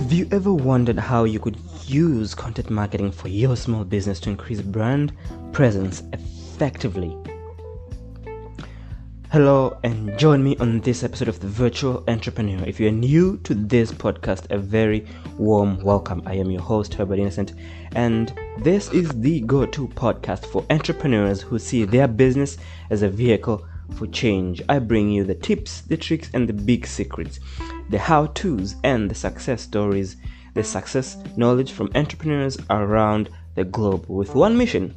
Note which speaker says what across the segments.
Speaker 1: Have you ever wondered how you could use content marketing for your small business to increase brand presence effectively? Hello, and join me on this episode of The Virtual Entrepreneur. If you're new to this podcast, a very warm welcome. I am your host, Herbert Innocent, and this is the go-to podcast for entrepreneurs who see their business as a vehicle for change. I bring you the tips, the tricks, and the big secrets, the how-tos and the success stories, the success knowledge from entrepreneurs around the globe with one mission,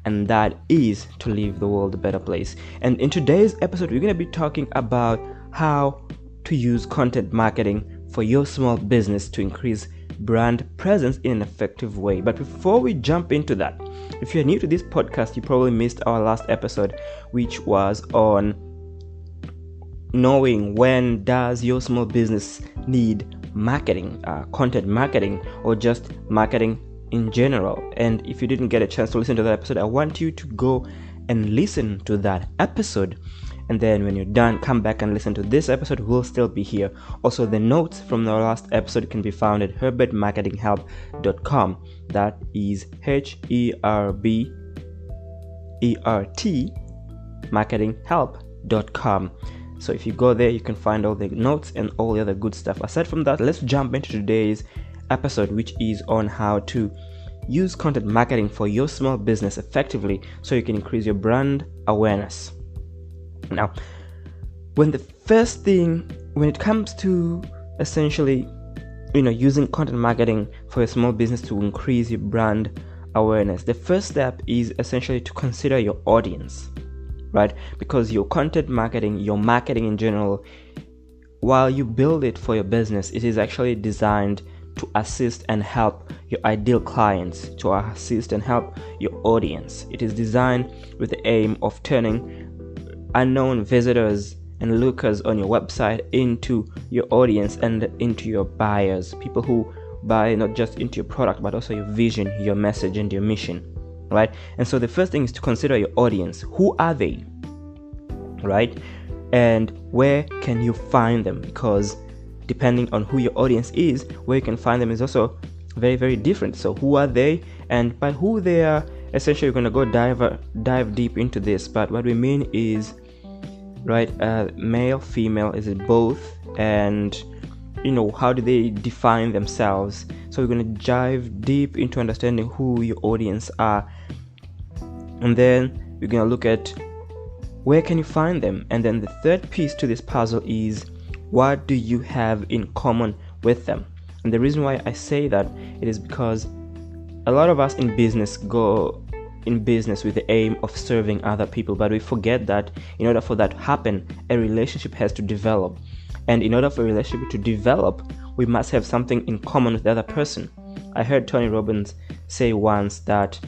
Speaker 1: and that is to leave the world a better place. And in today's episode, we're going to be talking about how to use content marketing for your small business to increase brand presence in an effective way. But before we jump into that, if you're new to this podcast, you probably missed our last episode, which was on knowing when does your small business need marketing, content marketing, or just marketing in general. And if you didn't get a chance to listen to that episode, I want you to go and listen to that episode, and then when you're done, come back and listen to this episode. We'll still be here. Also, the notes from the last episode can be found at herbertmarketinghelp.com. That is HERBERT marketinghelp.com. So if you go there, you can find all the notes and all the other good stuff. Aside from that, let's jump into today's episode, which is on how to use content marketing for your small business effectively so you can increase your brand awareness. Now, when it comes to essentially, using content marketing for your small business to increase your brand awareness, the first step is essentially to consider your audience, right? Because your content marketing, your marketing in general, while you build it for your business, it is actually designed to assist and help your ideal clients, to assist and help your audience. It is designed with the aim of turning unknown visitors and lookers on your website into your audience and into your buyers, people who buy not just into your product but also your vision, your message, and your mission, right? And so the first thing is to consider your audience. Who are they, right? And where can you find them? Because depending on who your audience is, where you can find them is also very, very different. So who are they? And by who they are, essentially we're going to go dive deep into this. But what we mean is, right, male, female, is it both? And how do they define themselves? So we're going to dive deep into understanding who your audience are, and then we're going to look at where can you find them. And then the third piece to this puzzle is, what do you have in common with them? And the reason why I say that, it is because a lot of us in business go in business with the aim of serving other people, but we forget that in order for that to happen, a relationship has to develop. And in order for a relationship to develop, we must have something in common with the other person. I heard Tony Robbins say once that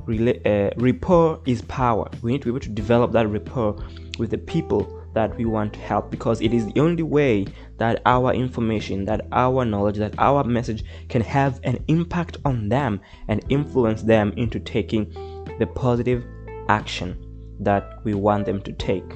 Speaker 1: rapport is power. We need to be able to develop that rapport with the people that we want to help, because it is the only way that our information, that our knowledge, that our message can have an impact on them and influence them into taking the positive action that we want them to take.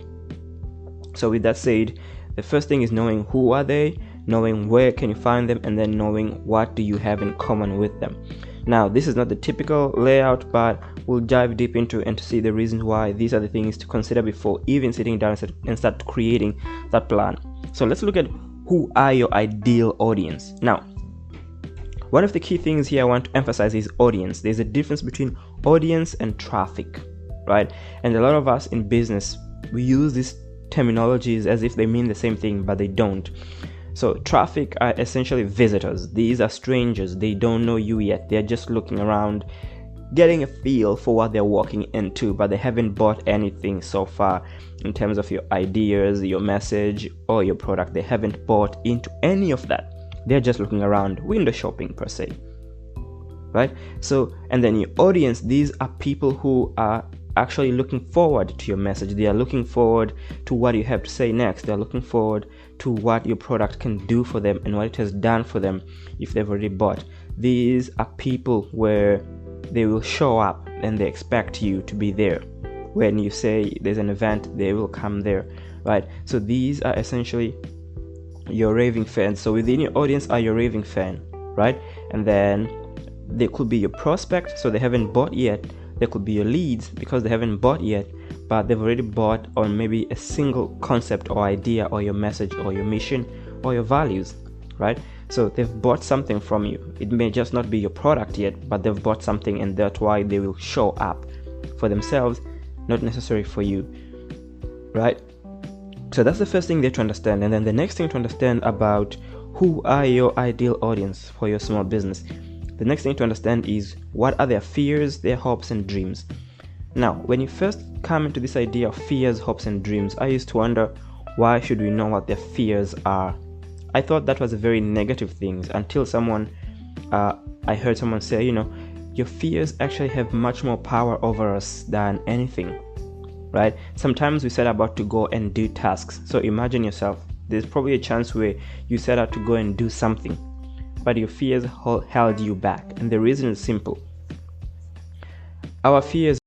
Speaker 1: So with that said, the first thing is knowing who are they, knowing where can you find them, and then knowing what do you have in common with them. Now, this is not the typical layout, but we'll dive deep into and to see the reasons why these are the things to consider before even sitting down and start creating that plan. So let's look at who are your ideal audience. Now, one of the key things here I want to emphasize is audience. There's a difference between audience and traffic, right? And a lot of us in business, we use these terminologies as if they mean the same thing, but they don't. So traffic are essentially visitors. These are strangers. They don't know you yet. They're just looking around, getting a feel for what they're walking into, but they haven't bought anything so far in terms of your ideas, your message, or your product. They haven't bought into any of that. They're just looking around, window shopping per se, right? So, and then your audience, these are people who are actually looking forward to your message. They are looking forward to what you have to say next. They're looking forward to what your product can do for them and what it has done for them if they've already bought. These are people where they will show up and they expect you to be there. When you say there's an event, they will come there, right? So these are essentially your raving fans. So within your audience are your raving fan, right? And then they could be your prospect, so they haven't bought yet. They could be your leads because they haven't bought yet, but they've already bought on maybe a single concept or idea or your message or your mission or your values, right? So they've bought something from you. It may just not be your product yet, but they've bought something, and that's why they will show up for themselves, not necessarily for you, right? So that's the first thing they to understand. And then the next thing to understand about who are your ideal audience for your small business. The next thing to understand is what are their fears, their hopes and dreams. Now, when you first come into this idea of fears, hopes and dreams, I used to wonder, why should we know what their fears are? I thought that was a very negative thing until I heard someone say, your fears actually have much more power over us than anything, right? Sometimes we set about to go and do tasks. So imagine yourself, there's probably a chance where you set out to go and do something, but your fears held you back. And the reason is simple. Our fears